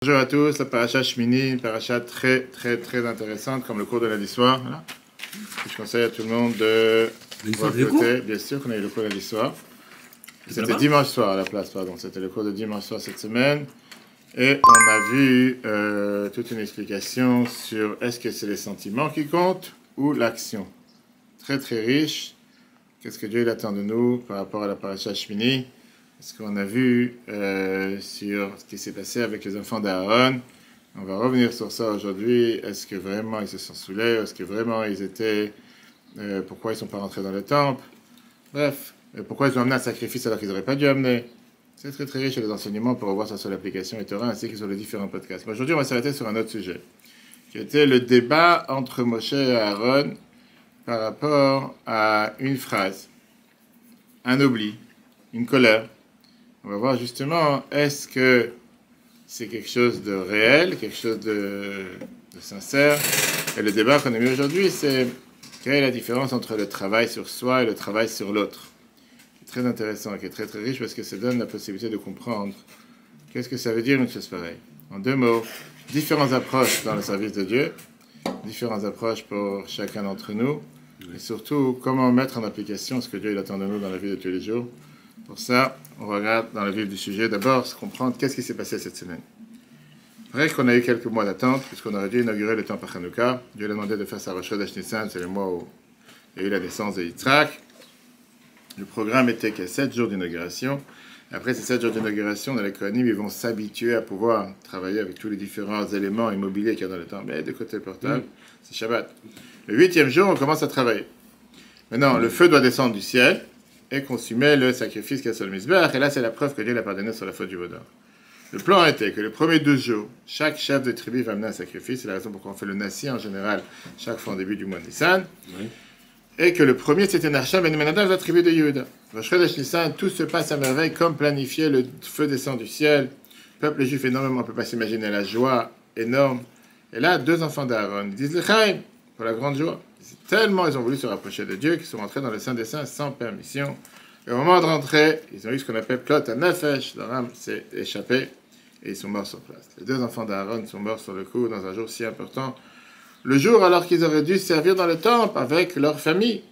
Bonjour à tous, la paracha Shmini, une paracha très intéressante comme le cours de lundi soir. Voilà. Je conseille à tout le monde de voter. Bien sûr qu'on a eu le cours de lundi soir. C'était dimanche soir à la place, pardon. C'était le cours de dimanche soir cette semaine. Et on a vu toute une explication sur est-ce que c'est les sentiments qui comptent ou l'action. Très riche. Qu'est-ce que Dieu il attend de nous par rapport à la paracha Shmini? Ce qu'on a vu sur ce qui s'est passé avec les enfants d'Aaron. On va revenir sur ça aujourd'hui. Est-ce que vraiment ils se sont saoulés? Est-ce que vraiment ils étaient... pourquoi ils ne sont pas rentrés dans le temple? Bref, pourquoi ils ont amené un sacrifice alors qu'ils n'auraient pas dû amener? C'est très riche les enseignements pour revoir ça sur l'application et Torah ainsi que sur les différents podcasts. Mais aujourd'hui, on va s'arrêter sur un autre sujet, qui était le débat entre Moshe et Aaron par rapport à une phrase, un oubli, une colère. On va voir justement, est-ce que c'est quelque chose de réel, quelque chose de sincère? Et le débat qu'on a mis aujourd'hui, c'est quelle est la différence entre le travail sur soi et le travail sur l'autre? C'est très intéressant, qui est très riche parce que ça donne la possibilité de comprendre qu'est-ce que ça veut dire une chose pareille. En deux mots, différentes approches dans le service de Dieu, différentes approches pour chacun d'entre nous, et surtout comment mettre en application ce que Dieu il attend de nous dans la vie de tous les jours. Pour ça, on regarde dans le vif du sujet, d'abord, comprendre qu'est-ce qui s'est passé cette semaine. Vrai qu'on a eu quelques mois d'attente, puisqu'on aurait dû inaugurer le temple à Hanouka. Dieu l'a demandé de faire sa Rosh Chodesh Nissan, c'est le mois où il y a eu la naissance de Yitzhak. Le programme était qu'il y a 7 jours d'inauguration. Après ces 7 jours d'inauguration, dans les Kohanim, ils vont s'habituer à pouvoir travailler avec tous les différents éléments immobiliers qu'il y a dans le temple. Mais de côté portable, c'est Shabbat. Le 8e jour, on commence à travailler. Maintenant, le feu doit descendre du ciel et consumer le sacrifice qu'il y a sur le Mizbeach. Et là, c'est la preuve que Dieu l'a pardonné sur la faute du Vaudor. Le plan était que les premiers 12 jours, chaque chef de tribu va amener un sacrifice. C'est la raison pour laquelle on fait le Nassi en général chaque fois en début du mois de Nissan. Oui. Et que le premier, c'était Nachshon ben Amminadab de la tribu de Yehuda. Rosh Chodesh Nissan, tout se passe à merveille comme planifié. Le feu descend du ciel. Le peuple juif énormément, on ne peut pas s'imaginer la joie énorme. Et là, 2 enfants d'Aaron, ils disent l'Echaim pour la grande joie. Tellement ils ont voulu se rapprocher de Dieu qu'ils sont rentrés dans le Saint des Saints sans permission. Et au moment de rentrer, ils ont eu ce qu'on appelle Klot HaNefesh. Leur âme s'est échappée et ils sont morts sur place. Les 2 enfants d'Aaron sont morts sur le coup dans un jour si important. Le jour alors qu'ils auraient dû servir dans le temple avec leur famille.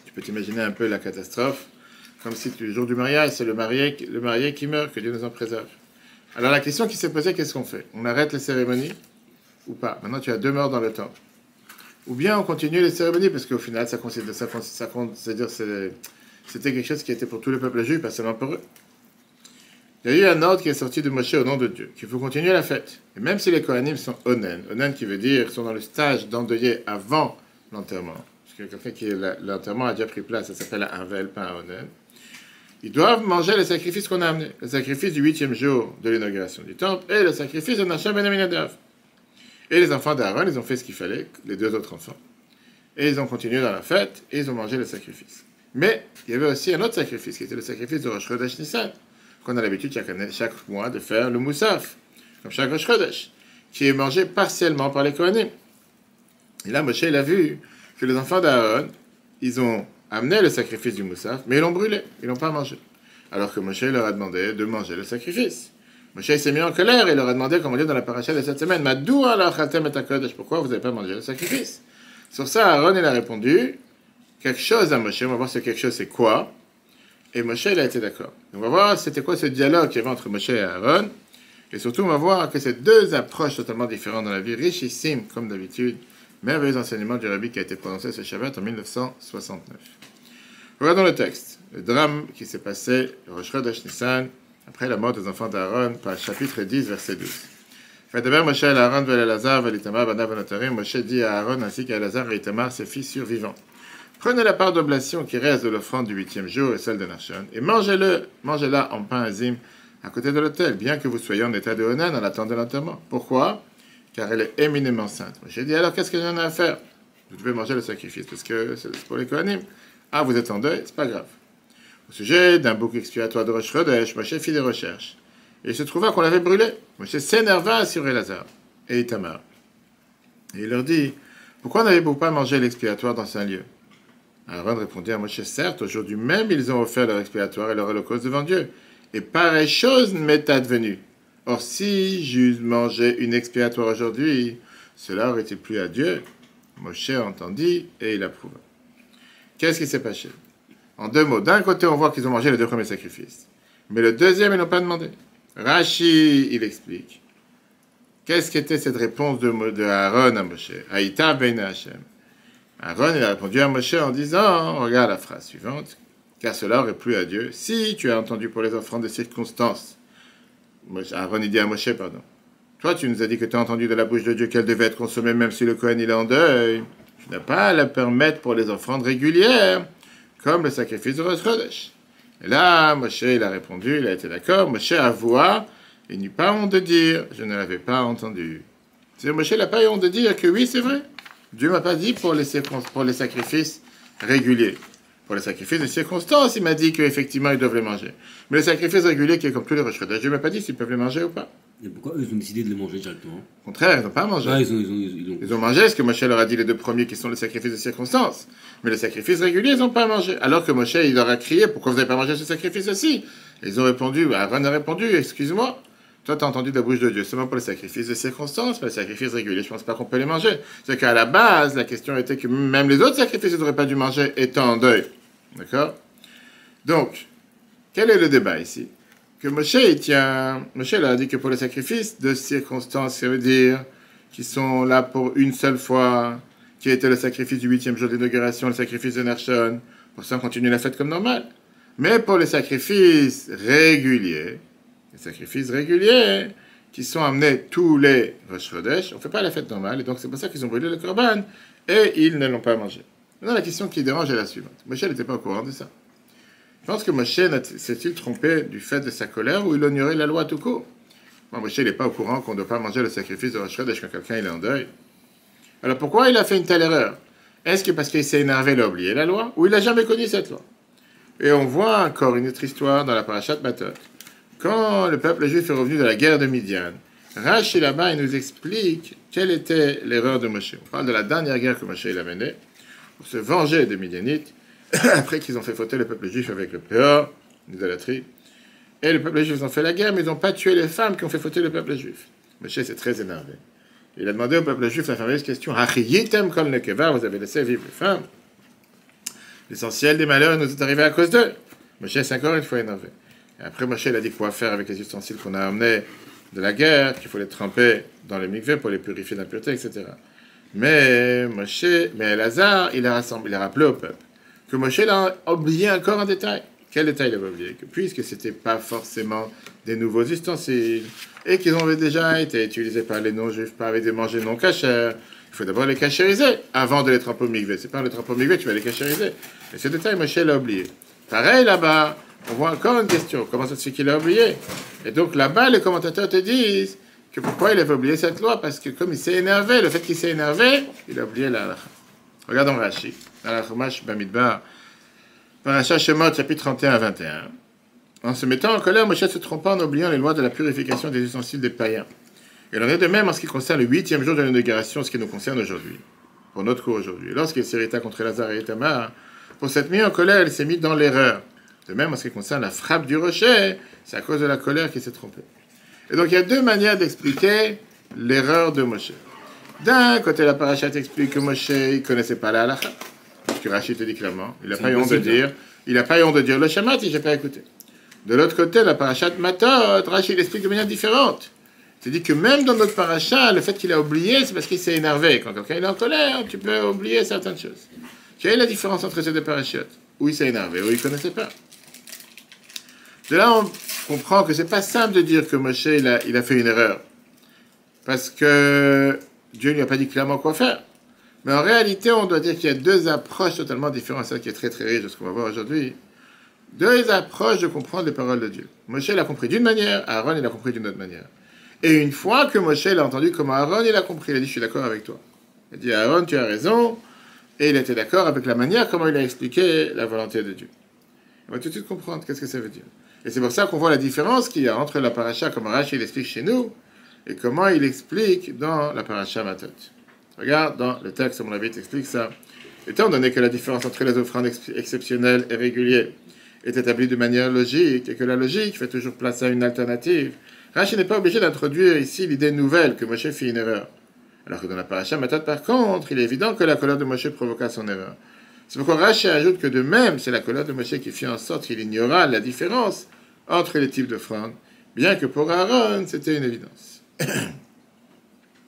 Tu peux t'imaginer un peu la catastrophe. Comme si le jour du mariage, c'est le marié qui meurt, que Dieu nous en préserve. Alors la question qui s'est posée, qu'est-ce qu'on fait? On arrête les cérémonies ou pas? Maintenant tu as 2 morts dans le temple. Ou bien on continue les cérémonies, parce qu'au final, c'était quelque chose qui était pour tout le peuple juif, pas seulement pour eux. Il y a eu un ordre qui est sorti de Moshe au nom de Dieu, qu'il faut continuer la fête. Et même si les Kohanim sont onen qui veut dire sont dans le stage d'endeuiller avant l'enterrement, parce que quelqu'un qui l'enterrement a déjà pris place, ça s'appelle un vel, pas un onen, ils doivent manger le sacrifice qu'on a amené, le sacrifice du 8e jour de l'inauguration du temple, et le sacrifice de Nachshon ben Amminadab. Et les enfants d'Aaron, ils ont fait ce qu'il fallait, les 2 autres enfants. Et ils ont continué dans la fête, et ils ont mangé le sacrifice. Mais il y avait aussi un autre sacrifice, qui était le sacrifice de Rosh Chodesh Nissan, qu'on a l'habitude chaque mois de faire le Moussaf, comme chaque Rosh Chodesh, qui est mangé partiellement par les Kohanim. Et là, Moshe, il a vu que les enfants d'Aaron, ils ont amené le sacrifice du Moussaf, mais ils l'ont brûlé, ils l'ont pas mangé. Alors que Moshe leur a demandé de manger le sacrifice. Moshe s'est mis en colère et il leur a demandé, comme on dit dans la paracha de cette semaine, Madou alors Khatem et Kodesh, pourquoi vous n'avez pas mangé le sacrifice? Sur ça, Aaron, il a répondu quelque chose à Moshe. On va voir ce quelque chose, c'est quoi. Et Moshe, il a été d'accord. On va voir c'était quoi ce dialogue qu'il y avait entre Moshe et Aaron. Et surtout, on va voir que c'est 2 approches totalement différentes dans la vie, richissimes, comme d'habitude. Merveilleux enseignement du Rabbi qui a été prononcé ce Shabbat en 1969. Regardons le texte. Le drame qui s'est passé, le Rosh Chodesh Nissan, après la mort des enfants d'Aaron, par chapitre 10, verset 12. D'abord, Moshe et Aaron veulent Elazar, veulent Itamar, Banav, Notarim. Moshe dit à Aaron ainsi qu'à Elazar et Itamar, ses fils survivants. Prenez la part d'oblation qui reste de l'offrande du 8e jour et celle de Nachshon, et mangez-la en pain azim à côté de l'autel, bien que vous soyez en état de onan en attendant l'enterrement. Pourquoi? Car elle est éminemment sainte. Moshe dit alors qu'est-ce qu'il y en a à faire? Vous devez manger le sacrifice, parce que c'est pour les Kohanim. Ah, vous êtes en deuil, c'est pas grave. Au sujet d'un bouc expiatoire de Rosh Chodesh, Moshe fit des recherches. Et il se trouva qu'on l'avait brûlé. Moshe s'énerva sur Elazar et Itamar. Et il leur dit, pourquoi n'avez-vous pas mangé l'expiatoire dans un lieu? Aaron répondit à Moshe, certes, aujourd'hui même, ils ont offert leur expiatoire et leur holocauste devant Dieu. Et pareille chose m'est advenue. Or, si j'eusse mangé une expiatoire aujourd'hui, cela aurait-il plu à Dieu? Moshe entendit et il approuva. Qu'est-ce qui s'est passé? En deux mots, d'un côté, on voit qu'ils ont mangé les deux premiers sacrifices. Mais le deuxième, ils n'ont pas demandé. Rashi, il explique. Qu'est-ce qu'était cette réponse de Aaron à Moshe? Haïta ben Hashem. Aaron, il a répondu à Moshe en disant, regarde la phrase suivante, car cela aurait plu à Dieu si tu as entendu pour les offrandes de circonstances. Aaron, il dit à Moshe, pardon. Toi, tu nous as dit que tu as entendu de la bouche de Dieu qu'elle devait être consommée même si le Kohen il est en deuil. Tu n'as pas à la permettre pour les offrandes régulières, comme le sacrifice de Rosh Chodesh. Et là, Moshe, il a répondu, il a été d'accord. Moshe avoua, il n'eut pas honte de dire, je ne l'avais pas entendu. C'est Moshe n'a pas eu honte de dire que oui, c'est vrai. Dieu m'a pas dit pour les sacrifices réguliers. Pour les sacrifices de circonstances, il m'a dit qu'effectivement, ils doivent les manger. Mais les sacrifices réguliers, qui est comme tous les Rosh Chodesh, Dieu m'a pas dit s'ils peuvent les manger ou pas. Et pourquoi eux, ils ont décidé de les manger directement? Au contraire, ils n'ont pas mangé. Ah, ils ont mangé ce que Moshe leur a dit les deux premiers qui sont les sacrifices de circonstances. Mais les sacrifices réguliers, ils n'ont pas mangé. Alors que Moshe, il leur a crié, pourquoi vous n'avez pas mangé ce sacrifice aussi? Ils ont répondu, Aaron a répondu, excuse-moi, toi tu as entendu de la bouche de Dieu seulement pour les sacrifices de circonstances, mais les sacrifices réguliers, je ne pense pas qu'on peut les manger. C'est qu'à la base, la question était que même les autres sacrifices, ils n'auraient pas dû manger étant en deuil. D'accord? Donc, quel est le débat ici? Que Moshe, Moshe a dit que pour les sacrifices de circonstances, ça veut dire qu'ils sont là pour une seule fois, qui était le sacrifice du 8e jour d'inauguration, le sacrifice de Nershon, pour ça on continue la fête comme normal. Mais pour les sacrifices réguliers, qui sont amenés tous les Rosh Chodesh, on ne fait pas la fête normale, et donc c'est pour ça qu'ils ont brûlé le korban, et ils ne l'ont pas mangé. Maintenant la question qui dérange est la suivante. Moshe n'était pas au courant de ça. Je pense que Moshe s'est-il trompé du fait de sa colère ou il ignorait la loi tout court? Moshe n'est pas au courant qu'on ne doit pas manger le sacrifice de Rosh Chodesh quand quelqu'un est en deuil. Alors pourquoi il a fait une telle erreur? Est-ce que parce qu'il s'est énervé, il a oublié la loi, ou il n'a jamais connu cette loi? Et on voit encore une autre histoire dans la parashat Matot. Quand le peuple juif est revenu de la guerre de Midian, Rashi là-bas, il nous explique quelle était l'erreur de Moshe. On parle de la dernière guerre que Moshe a menée pour se venger des Midianites, après qu'ils ont fait fauter le peuple juif avec le Péor, l'idolâtrie. Et le peuple juif, ils ont fait la guerre, mais ils n'ont pas tué les femmes qui ont fait fauter le peuple juif. Moshe s'est très énervé. Il a demandé au peuple juif la fameuse question, Achiyitem kol nekeva, vous avez laissé vivre les femmes. L'essentiel des malheurs nous est arrivé à cause d'eux. Moshe s'est encore une fois énervé. Et après, Moshe il a dit quoi faire avec les ustensiles qu'on a amenés de la guerre, qu'il faut les tremper dans les mikveh pour les purifier d'impureté, etc. Mais Elazar, il a rappelé au peuple que Moshe a oublié encore un détail. Quel détail il avait oublié? Que puisque ce n'était pas forcément des nouveaux ustensiles, et qu'ils ont déjà été utilisés par les non-juifs, par avec des mangers non cachers, il faut d'abord les cachériser avant de les tremper au mikveh. C'est pas en les tremper au mikveh, tu vas les cachériser. Et ce détail, Moshe l'a oublié. Pareil là-bas, on voit encore une question. Comment ça se fait qu'il a oublié? Et donc là-bas, les commentateurs te disent que pourquoi il avait oublié cette loi? Parce que comme il s'est énervé, le fait qu'il s'est énervé, il a oublié la halakha. Regardons Rashi, dans la Chumash Bamidbar, Parashat Shemot, chapitre 31 à 21. En se mettant en colère, Moshe se trompa en oubliant les lois de la purification des ustensiles des païens. Il en est de même en ce qui concerne le 8e jour de l'inauguration, ce qui nous concerne aujourd'hui, pour notre cours aujourd'hui. Lorsqu'il s'irrita contre Lazare et Tamar, pour s'être mis en colère, il s'est mis dans l'erreur. De même en ce qui concerne la frappe du rocher, c'est à cause de la colère qu'il s'est trompé. Et donc il y a deux manières d'expliquer l'erreur de Moshe. D'un côté, la parashat explique que Moshe ne connaissait pas la halakha, parce que Rashi te dit clairement, il n'a pas eu honte de dire, le shamat, il n'a pas écouté. De l'autre côté, la parashat Matot, Rashi l'explique de manière différente. Il dit que même dans notre parasha, le fait qu'il a oublié, c'est parce qu'il s'est énervé. Quand quelqu'un est en colère, tu peux oublier certaines choses. Quelle est la différence entre ces deux parachutes? Où il s'est énervé, où il ne connaissait pas. De là, on comprend que c'est pas simple de dire que Moshe, il a fait une erreur. Parce que Dieu ne lui a pas dit clairement quoi faire. Mais en réalité, on doit dire qu'il y a deux approches totalement différentes. C'est ça qui est très très riche de ce qu'on va voir aujourd'hui. Deux approches de comprendre les paroles de Dieu. Moshe l'a compris d'une manière, Aaron il l'a compris d'une autre manière. Et une fois que Moshe l'a entendu comment Aaron il a compris, il a dit je suis d'accord avec toi. Il a dit Aaron tu as raison. Et il était d'accord avec la manière comment il a expliqué la volonté de Dieu. On va tout de suite comprendre qu'est-ce que ça veut dire. Et c'est pour ça qu'on voit la différence qu'il y a entre la paracha, comme Rashi l'explique chez nous, et comment il explique dans la paracha Matot. Regarde, dans le texte, mon avis, explique ça. Étant donné que la différence entre les offrandes exceptionnelles et régulières est établie de manière logique, et que la logique fait toujours place à une alternative, Rashi n'est pas obligé d'introduire ici l'idée nouvelle que Moshe fit une erreur. Alors que dans la paracha Matot, par contre, il est évident que la colère de Moshe provoqua son erreur. C'est pourquoi Rashi ajoute que de même, c'est la colère de Moshe qui fit en sorte qu'il ignora la différence entre les types d'offrandes, bien que pour Aaron, c'était une évidence.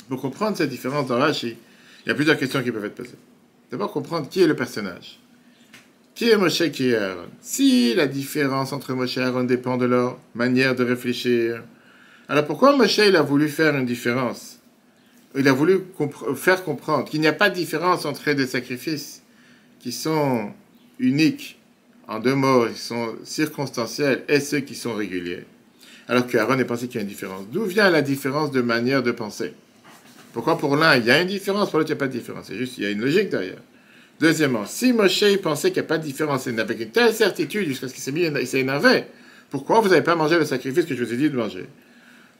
Pour comprendre cette différence dans Rashi, il y a plusieurs questions qui peuvent être posées. D'abord, comprendre qui est le personnage. Qui est Moshe, qui est Aaron? Si la différence entre Moshe et Aaron dépend de leur manière de réfléchir, alors pourquoi Moshe il a voulu faire une différence? Il a voulu faire comprendre qu'il n'y a pas de différence entre des sacrifices qui sont uniques, en deux mots, qui sont circonstanciels, et ceux qui sont réguliers. Alors qu'Aaron est pensé qu'il y a une différence. D'où vient la différence de manière de penser? Pourquoi pour l'un il y a une différence, pour l'autre il n'y a pas de différence? C'est juste, il y a une logique derrière. Deuxièmement, si Moshe pensait qu'il n'y a pas de différence, et avec une telle certitude jusqu'à ce qu'il s'est énervé, pourquoi vous n'avez pas mangé le sacrifice que je vous ai dit de manger?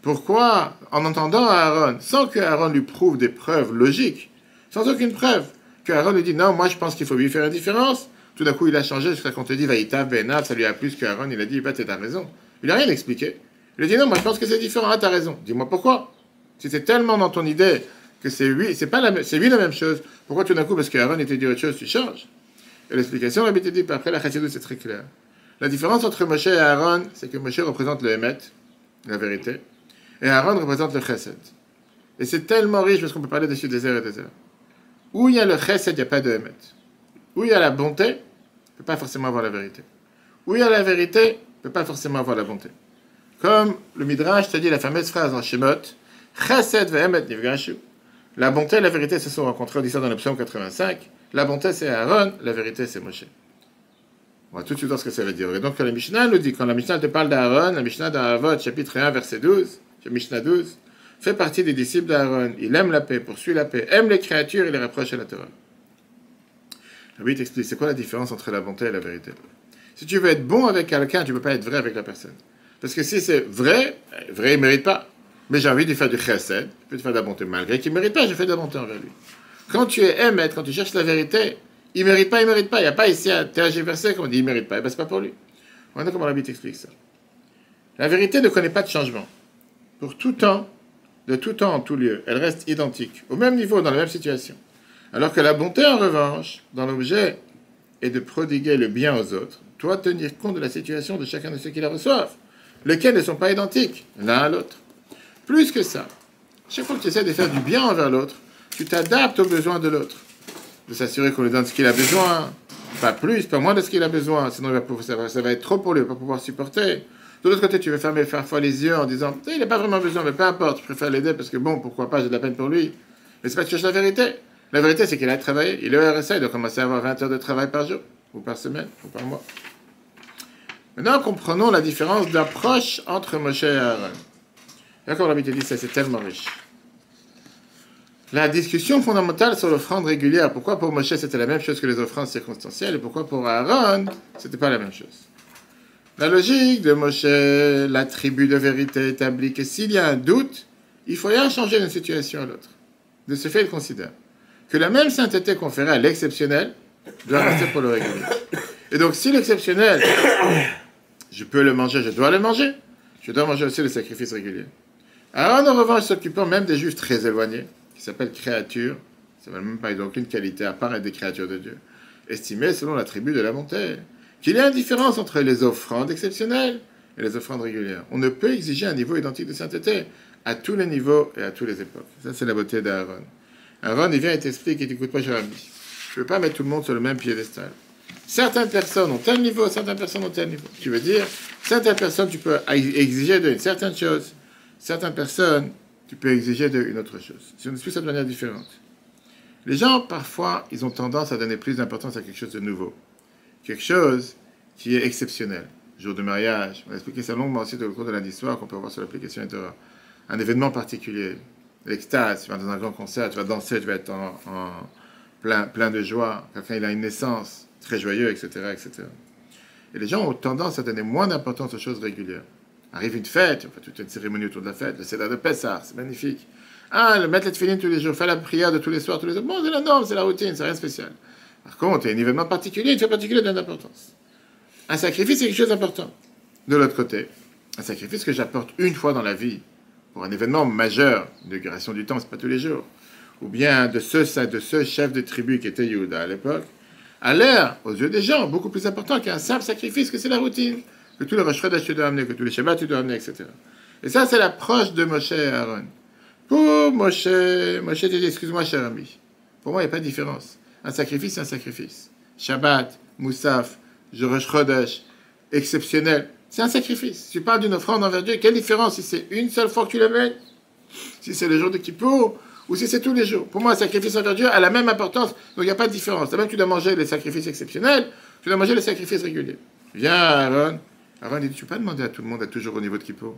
Pourquoi, en entendant Aaron, sans que Aaron lui prouve des preuves logiques, sans aucune preuve, que Aaron lui dit non, moi je pense qu'il faut lui faire une différence, tout d'un coup il a changé jusqu'à qu'on te dit Vaïtav Benav, ça lui a plu ce qu'Aaron il a dit, bah t'as raison. Il n'a rien expliqué. Il a dit non, moi je pense que c'est différent, ah t'as raison. Dis-moi pourquoi. Si c'est tellement dans ton idée que c'est lui, c'est lui la même chose, pourquoi tout d'un coup, parce qu'Aaron était dit autre chose, tu changes? Et l'explication, la dit, après la Chassidut, c'est très clair. La différence entre Moshe et Aaron, c'est que Moshe représente le Emet, la vérité, et Aaron représente le Chesed. Et c'est tellement riche parce qu'on peut parler dessus des heures et des heures. Où il y a le Chesed, il n'y a pas de Emet. Où il y a la bonté, on ne peut pas forcément avoir la vérité. Où il y a la vérité, on ne peut pas forcément avoir la bonté. Comme le Midrash te dit la fameuse phrase en Shemot, Chesed ve'emet nifgashu. La bonté et la vérité se sont rencontrées, on dit ça dans le psaume 85. La bonté c'est Aaron, la vérité c'est Moshe. On va tout de suite voir ce que ça veut dire. Et donc quand la Mishnah nous dit, quand la Mishnah te parle d'Aaron, la Mishnah d'Avot, chapitre 1, verset 12, Mishnah 12, fait partie des disciples d'Aaron. Il aime la paix, poursuit la paix, aime les créatures et les rapproche à la Torah. Rabbi t'explique, c'est quoi la différence entre la bonté et la vérité? Si tu veux être bon avec quelqu'un, tu ne peux pas être vrai avec la personne. Parce que si c'est vrai, il ne mérite pas. Mais j'ai envie de faire du chesed, je peux te faire de la bonté. Malgré qu'il ne mérite pas, je fais de la bonté envers lui. Quand tu es émet, quand tu cherches la vérité, il ne mérite pas, il ne mérite pas. Il n'y a pas ici un tergiversé comme on dit, il ne mérite pas. Et bien, ce n'est pas pour lui. Voilà comment Rabbi t'explique ça. La vérité ne connaît pas de changement. Pour tout temps, de tout temps en tout lieu, elle reste identique, au même niveau, dans la même situation. Alors que la bonté, en revanche, dans l'objet, est de prodiguer le bien aux autres, doit tenir compte de la situation de chacun de ceux qui la reçoivent, lesquels ne sont pas identiques l'un à l'autre. Plus que ça, chaque fois que tu essaies de faire du bien envers l'autre, tu t'adaptes aux besoins de l'autre. De s'assurer qu'on lui donne ce qu'il a besoin, pas plus, pas moins de ce qu'il a besoin, sinon ça va être trop pour lui, il ne va pas pouvoir supporter. De l'autre côté, tu veux faire parfois les yeux en disant il n'a pas vraiment besoin, mais peu importe, je préfère l'aider parce que bon, pourquoi pas, j'ai de la peine pour lui. Mais c'est pas que tu cherches la vérité. La vérité, c'est qu'il a travaillé, il est au RSA, il doit commencer à avoir 20 heures de travail par jour, ou par semaine, ou par mois. Maintenant, comprenons la différence d'approche entre Moshe et Aaron. Là, comme Rabbi te dit, ça c'est tellement riche. La discussion fondamentale sur l'offrande régulière, pourquoi pour Moshe c'était la même chose que les offrandes circonstancielles, et pourquoi pour Aaron, c'était pas la même chose. La logique de Moshe, l'attribut de vérité établit que s'il y a un doute, il faut rien changer d'une situation à l'autre. De ce fait, il considère que la même sainteté conférée à l'exceptionnel doit rester pour le régulier. Et donc, si l'exceptionnel, je peux le manger, je dois le manger, je dois manger aussi le sacrifice régulier. Aaron, en revanche, s'occupant même des juifs très éloignés, qui s'appellent créatures, ça ne veut même pas, ils n'ont aucune qualité à part être des créatures de Dieu, estimés selon l'attribut de la bonté, qu'il y a une différence entre les offrandes exceptionnelles et les offrandes régulières. On ne peut exiger un niveau identique de sainteté à tous les niveaux et à toutes les époques. Ça, c'est la beauté d'Aaron. Aaron, il vient et t'explique, et t'écoute pas, cher ami. Je ne veux pas mettre tout le monde sur le même piédestal. Certaines personnes ont tel niveau, certaines personnes ont tel niveau. Tu veux dire, certaines personnes, tu peux exiger d'une certaine chose. Certaines personnes, tu peux exiger d'une autre chose. Si on explique ça de manière différente. Les gens, parfois, ils ont tendance à donner plus d'importance à quelque chose de nouveau. Quelque chose qui est exceptionnel. Jour de mariage. On va expliquer ça longuement aussi dans le cours de lundi soir qu'on peut voir sur l'application Torah. Un événement particulier. L'extase, tu vas dans un grand concert, tu vas danser, tu vas être plein de joie. Quelqu'un, il a une naissance, très joyeux, etc., etc. Et les gens ont tendance à donner moins d'importance aux choses régulières. Arrive une fête, on fait toute une cérémonie autour de la fête, le Seder de Pessah, c'est magnifique. Le mettre les tefilines tous les jours, faire la prière de tous les soirs, tous les jours. Bon, c'est la norme, c'est la routine, c'est rien de spécial. Par contre, il y a un événement particulier, une fête particulière donne d'importance. Un sacrifice, c'est quelque chose d'important. De l'autre côté, un sacrifice que j'apporte une fois dans la vie, pour un événement majeur, une duration du temps, c'est pas tous les jours, ou bien de ce chef de tribu qui était Yehuda à l'époque, a l'air, aux yeux des gens, beaucoup plus important qu'un simple sacrifice, que c'est la routine, que tous les Rosh Chodesh tu dois amener, que tous les Shabbat tu dois amener, etc. Et ça, c'est l'approche de Moshe et Aaron. Pour Moshe te dit, excuse-moi, cher ami, pour moi, il n'y a pas de différence. Un sacrifice, c'est un sacrifice. Shabbat, Moussaf, Rosh Chodesh, exceptionnel, c'est un sacrifice. Si tu parles d'une offrande envers Dieu, quelle différence si c'est une seule fois que tu l'amènes, si c'est le jour de Kippour, ou si c'est tous les jours. Pour moi, un sacrifice envers Dieu a la même importance, donc il n'y a pas de différence. Même tu dois manger les sacrifices exceptionnels, tu dois manger les sacrifices réguliers. Viens, Aaron. Aaron dit, tu ne peux pas demander à tout le monde d'être toujours au niveau de Kippour.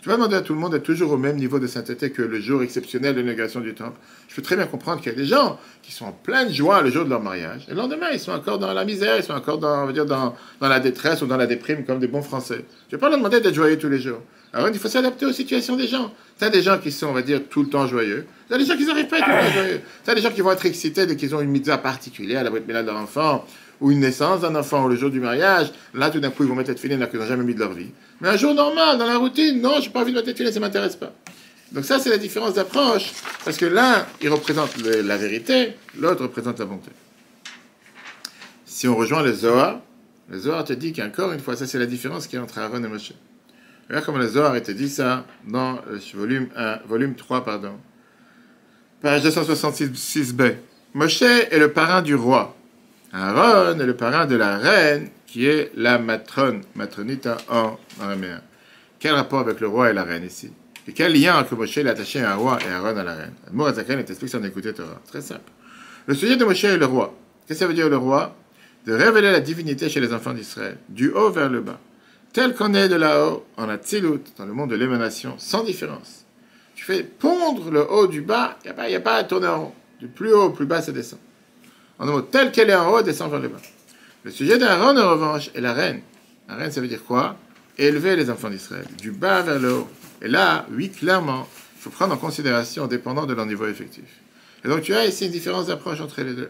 Tu vas demander à tout le monde d'être toujours au même niveau de sainteté que le jour exceptionnel de l'inauguration du temple. Je peux très bien comprendre qu'il y a des gens qui sont en pleine joie le jour de leur mariage, et le lendemain, ils sont encore dans la misère, ils sont encore dans, on va dire, dans la détresse ou dans la déprime, comme des bons Français. Je ne vais pas leur demander d'être joyeux tous les jours. Alors, il faut s'adapter aux situations des gens. Tu as des gens qui sont, on va dire, tout le temps joyeux. Tu as des gens qui n'arrivent pas à être tout le temps joyeux. Tu as des gens qui vont être excités dès qu'ils ont une mitzvah particulière, la brit milah de leur enfant, ou une naissance d'un enfant, ou le jour du mariage. Là, tout d'un coup, ils vont mettre tête filée alors qu'ils n'ont jamais mis de leur vie. Mais un jour normal, dans la routine, non, je n'ai pas envie de mettre tête filée, ça ne m'intéresse pas. Donc ça, c'est la différence d'approche. Parce que l'un, il représente la vérité, l'autre représente la bonté. Si on rejoint le Zohar te dit qu'encore une fois, ça c'est la différence qu'il y a entre Aaron et Moshe. Regarde comment le Zohar te dit ça dans volume 3, page 266b. Moshe est le parrain du roi. Aaron est le parrain de la reine, qui est la matronita en araméen. Quel rapport avec le roi et la reine ici? Et quel lien entre Moshe est attaché à un roi et Aaron à la reine? Mourazakan t'explique son écouté Torah. Très simple. Le sujet de Moshe est le roi. Qu'est-ce que ça veut dire le roi? De révéler la divinité chez les enfants d'Israël, du haut vers le bas. Tel qu'on est de là-haut, en Atzilut, dans le monde de l'émanation, sans différence. Tu fais pondre le haut du bas, il n'y a pas à tourner en rond. Du plus haut au plus bas, ça descend. En un mot, tel qu'elle est en haut, elle descend vers le bas. Le sujet d'Aaron, en revanche, est la reine. La reine, ça veut dire quoi? Élever les enfants d'Israël, du bas vers le haut. Et là, oui, clairement, il faut prendre en considération, dépendant de leur niveau effectif. Et donc, tu as ici une différence d'approche entre les deux.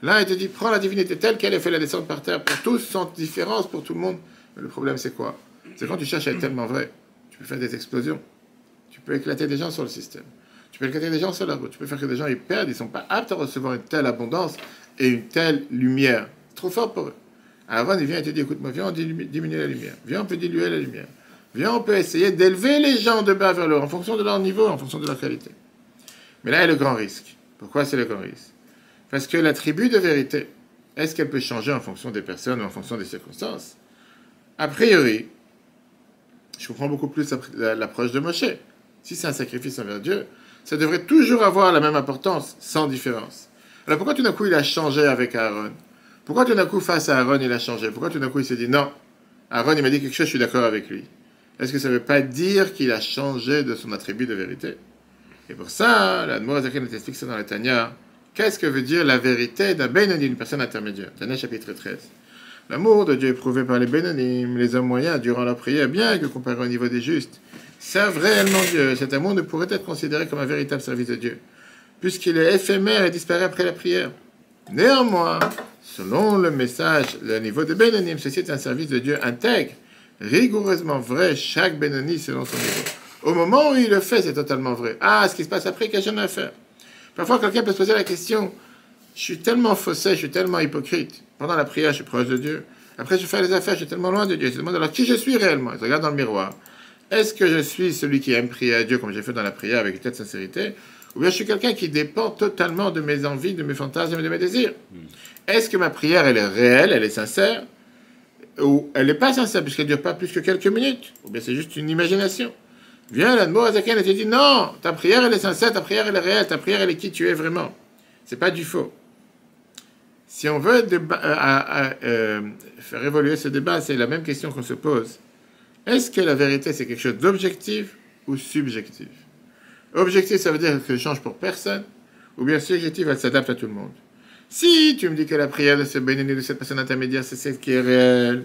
Là, il te dit, prends la divinité telle qu'elle est, fait la descendre par terre pour tous, sans différence pour tout le monde. Mais le problème, c'est quoi? C'est quand tu cherches à être tellement vrai, tu peux faire des explosions. Tu peux éclater des gens sur le système. Tu peux éclater des gens sur la route. Tu peux faire que des gens ils perdent, ils ne sont pas aptes à recevoir une telle abondance et une telle lumière. C'est trop fort pour eux. Aaron, il vient et te dit, écoute-moi, viens, on diminue la lumière. Viens, on peut diluer la lumière. Viens, on peut essayer d'élever les gens de bas vers le haut, en fonction de leur niveau, en fonction de leur qualité. Mais là, il y a le grand risque. Pourquoi c'est le grand risque? Parce que l'attribut de vérité, est-ce qu'elle peut changer en fonction des personnes ou en fonction des circonstances? A priori, je comprends beaucoup plus l'approche de Moshe. Si c'est un sacrifice envers Dieu, ça devrait toujours avoir la même importance, sans différence. Alors pourquoi tout d'un coup il a changé avec Aaron? Pourquoi tout d'un coup face à Aaron il a changé? Pourquoi tout d'un coup il s'est dit non, Aaron il m'a dit quelque chose, je suis d'accord avec lui? Est-ce que ça ne veut pas dire qu'il a changé de son attribut de vérité? Et pour ça, l'Admor Azaken nous explique ça dans la Tanya. Qu'est-ce que veut dire la vérité d'un Benoni, une personne intermédiaire? Tanya chapitre 13. L'amour de Dieu éprouvé par les Bénonim, les hommes moyens, durant leur prière, bien que comparé au niveau des justes, servent réellement Dieu. Cet amour ne pourrait être considéré comme un véritable service de Dieu, puisqu'il est éphémère et disparaît après la prière. Néanmoins, selon le message, le niveau de Bénonim, ceci est un service de Dieu intègre, rigoureusement vrai, chaque Bénoni selon son niveau. Au moment où il le fait, c'est totalement vrai. Ah, ce qui se passe après, qu'est-ce que j'en ai à faire? Parfois, quelqu'un peut se poser la question, je suis tellement faussé, je suis tellement hypocrite. Pendant la prière, je suis proche de Dieu. Après, je fais les affaires, je suis tellement loin de Dieu. Je me demande alors qui je suis réellement. Je regarde dans le miroir. Est-ce que je suis celui qui aime prier à Dieu comme j'ai fait dans la prière avec une telle sincérité? Ou bien je suis quelqu'un qui dépend totalement de mes envies, de mes fantasmes et de mes désirs? Est-ce que ma prière, elle est réelle, elle est sincère? Ou elle n'est pas sincère puisqu'elle ne dure pas plus que quelques minutes? Ou bien c'est juste une imagination? Viens, l'Admor Azaken, et te dit non, ta prière, elle est sincère, ta prière, elle est réelle, ta prière, elle est qui tu es vraiment. C'est pas du faux. Si on veut faire évoluer ce débat, c'est la même question qu'on se pose. Est-ce que la vérité, c'est quelque chose d'objectif ou subjectif? Objectif, ça veut dire que je change pour personne, ou bien subjectif, elle s'adapte à tout le monde. Si tu me dis que la prière de ce bénéni, de cette personne intermédiaire, c'est celle qui est réelle,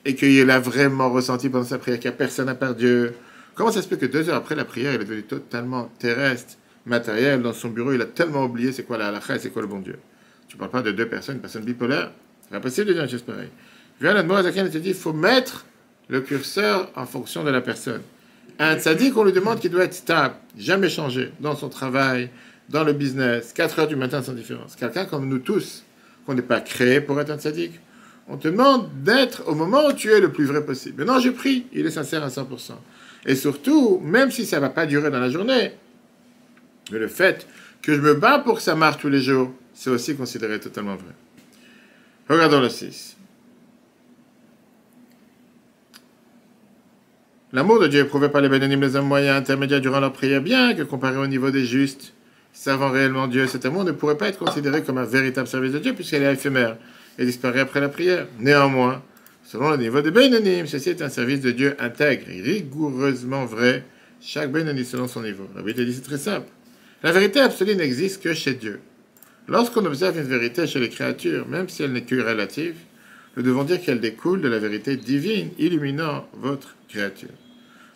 et qu'il a vraiment ressenti pendant sa prière qu'il n'y a personne à part Dieu, comment ça se peut que 2 heures après la prière, il est devenu totalement terrestre, matériel, dans son bureau, il a tellement oublié c'est quoi la halakha et c'est quoi le bon Dieu? Tu ne parles pas de 2 personnes, une personne bipolaire, c'est impossible de dire une chose pareille. Viens, l'Admor Azaken te dit, il faut mettre le curseur en fonction de la personne. Un tzaddik, on lui demande qu'il doit être stable, jamais changer, dans son travail, dans le business, 4 heures du matin sans différence. Quelqu'un comme nous tous, qu'on n'est pas créé pour être un tzaddik, on te demande d'être au moment où tu es le plus vrai possible. Maintenant, j'ai pris, il est sincère à 100%. Et surtout, même si ça ne va pas durer dans la journée, mais le fait que je me bats pour que ça marche tous les jours, c'est aussi considéré totalement vrai. Regardons le 6. L'amour de Dieu éprouvé par les bénénimes, les hommes moyens, intermédiaires durant leur prière, bien que comparé au niveau des justes, servant réellement Dieu, cet amour ne pourrait pas être considéré comme un véritable service de Dieu puisqu'il est éphémère et disparaît après la prière. Néanmoins, selon le niveau des bénénimes, ceci est un service de Dieu intègre et rigoureusement vrai, chaque bénénim selon son niveau. La vérité dit c'est très simple. La vérité absolue n'existe que chez Dieu. Lorsqu'on observe une vérité chez les créatures, même si elle n'est que relative, nous devons dire qu'elle découle de la vérité divine illuminant votre créature.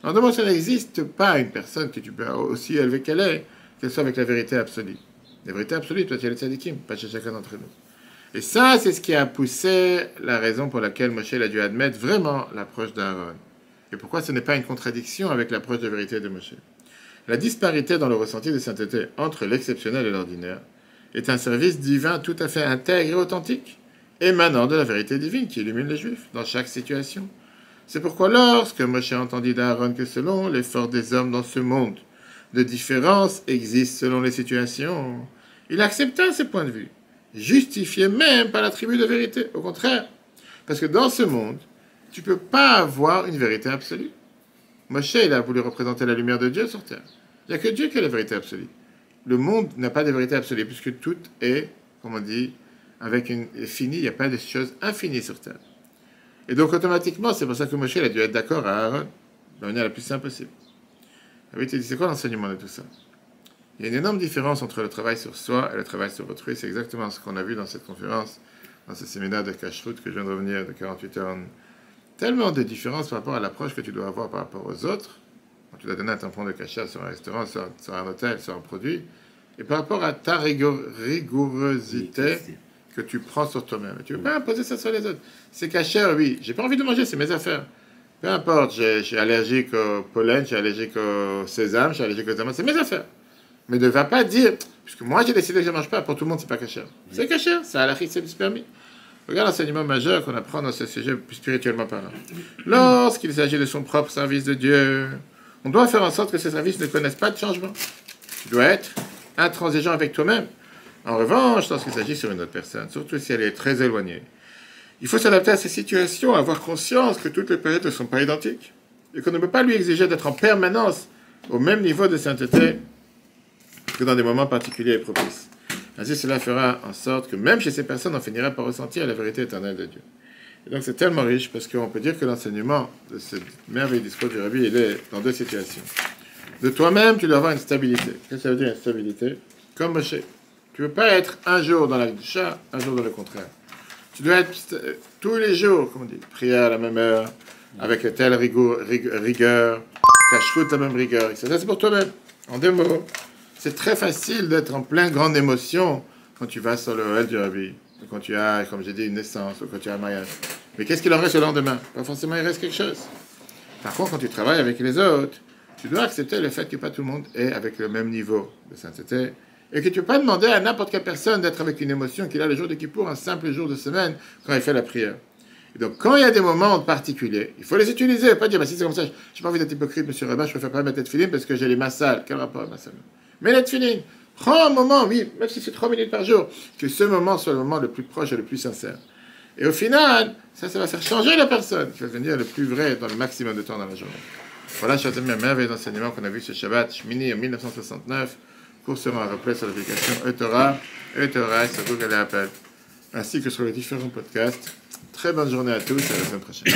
En d'autres mots, ça n'existe pas une personne que tu peux, aussi élevée qu'elle soit avec la vérité absolue. La vérité absolue, toi tu es le tzadikim, pas chez chacun d'entre nous. Et ça, c'est ce qui a poussé la raison pour laquelle Moshe a dû admettre vraiment l'approche d'Aaron. Et pourquoi ce n'est pas une contradiction avec l'approche de vérité de Moshe. La disparité dans le ressenti de sainteté entre l'exceptionnel et l'ordinaire est un service divin tout à fait intègre et authentique, émanant de la vérité divine qui illumine les Juifs dans chaque situation. C'est pourquoi lorsque Moshe entendit d'Aaron que selon l'effort des hommes dans ce monde, de différences existent selon les situations, il accepta ces points de vue, justifié même par l'attribut de vérité. Au contraire, parce que dans ce monde, tu ne peux pas avoir une vérité absolue. Moshe, il a voulu représenter la lumière de Dieu sur terre. Il n'y a que Dieu qui a la vérité absolue. Le monde n'a pas de vérité absolue, puisque tout est, comme on dit, avec une fini, il n'y a pas de choses infinies sur terre. Et donc, automatiquement, c'est pour ça que Moshe a dû être d'accord à Aaron, de la manière la plus simple possible. La vérité dit, c'est quoi l'enseignement de tout ça? Il y a une énorme différence entre le travail sur soi et le travail sur autrui. C'est exactement ce qu'on a vu dans cette conférence, dans ce séminaire de Kashrut que je viens de revenir de 48 heures. Tellement de différences par rapport à l'approche que tu dois avoir par rapport aux autres. Quand tu dois donner un tampon de cachet sur un restaurant, sur un hôtel, sur un produit. Et par rapport à ta rigourosité que tu prends sur toi-même. Tu ne veux pas imposer ça sur les autres. C'est caché, oui. J'ai pas envie de manger, c'est mes affaires. Peu importe, je suis allergique au pollen, je suis allergique au sésame, je suis allergique aux amandes, c'est mes affaires. Mais ne va pas dire, puisque moi j'ai décidé que je ne mange pas, pour tout le monde c'est pas caché. C'est caché, ça a la c'est permis. Regarde l'enseignement majeur qu'on apprend dans ce sujet spirituellement parlant. Lorsqu'il s'agit de son propre service de Dieu, on doit faire en sorte que ce service ne connaisse pas de changement. Tu dois être intransigeant avec toi-même. En revanche, lorsqu'il s'agit sur une autre personne, surtout si elle est très éloignée, il faut s'adapter à ces situations, avoir conscience que toutes les périodes ne sont pas identiques et qu'on ne peut pas lui exiger d'être en permanence au même niveau de sainteté que dans des moments particuliers et propices. Ainsi, cela fera en sorte que même chez ces personnes, on finira par ressentir la vérité éternelle de Dieu. Et donc, c'est tellement riche parce qu'on peut dire que l'enseignement de ce merveilleux discours du Rabbi, il est dans deux situations. De toi-même, tu dois avoir une stabilité. Qu'est-ce que ça veut dire, une stabilité? Comme Moshe. Tu ne veux pas être un jour dans la Kedusha, un jour dans le contraire. Tu dois être tous les jours, comme on dit, prière à la même heure, avec telle rigueur, kashrut la même rigueur. Ça, c'est pour toi-même. En deux mots, c'est très facile d'être en pleine grande émotion quand tu vas sur le Ohel du Rabbi, quand tu as, comme j'ai dit, une naissance, ou quand tu as un mariage. Mais qu'est-ce qu'il en reste le lendemain? Pas forcément il reste quelque chose. Par contre, quand tu travailles avec les autres, tu dois accepter le fait que pas tout le monde est avec le même niveau de sainteté, et que tu ne peux pas demander à n'importe quelle personne d'être avec une émotion qu'il a le jour de Kippour, un simple jour de semaine, quand il fait la prière. Et donc, quand il y a des moments particuliers, il faut les utiliser, pas dire, bah, si c'est comme ça, je n'ai pas envie d'être hypocrite, monsieur Rabat, je ne préfère pas mettre de filim parce que j'ai les mains sales. Quel rapport avec ma salle? Mais les filim, prends un moment, oui, même si c'est 3 minutes par jour, que ce moment soit le moment le plus proche et le plus sincère. Et au final, ça va faire changer la personne, qui va devenir le plus vrai dans le maximum de temps dans la journée. Voilà, chers amis, un merveilleux enseignement qu'on a vu ce Shabbat, Shmini, en 1969. Cours sera un replay sur l'application Etora, sur Google et Apple, ainsi que sur les différents podcasts. Très bonne journée à tous et à la semaine prochaine.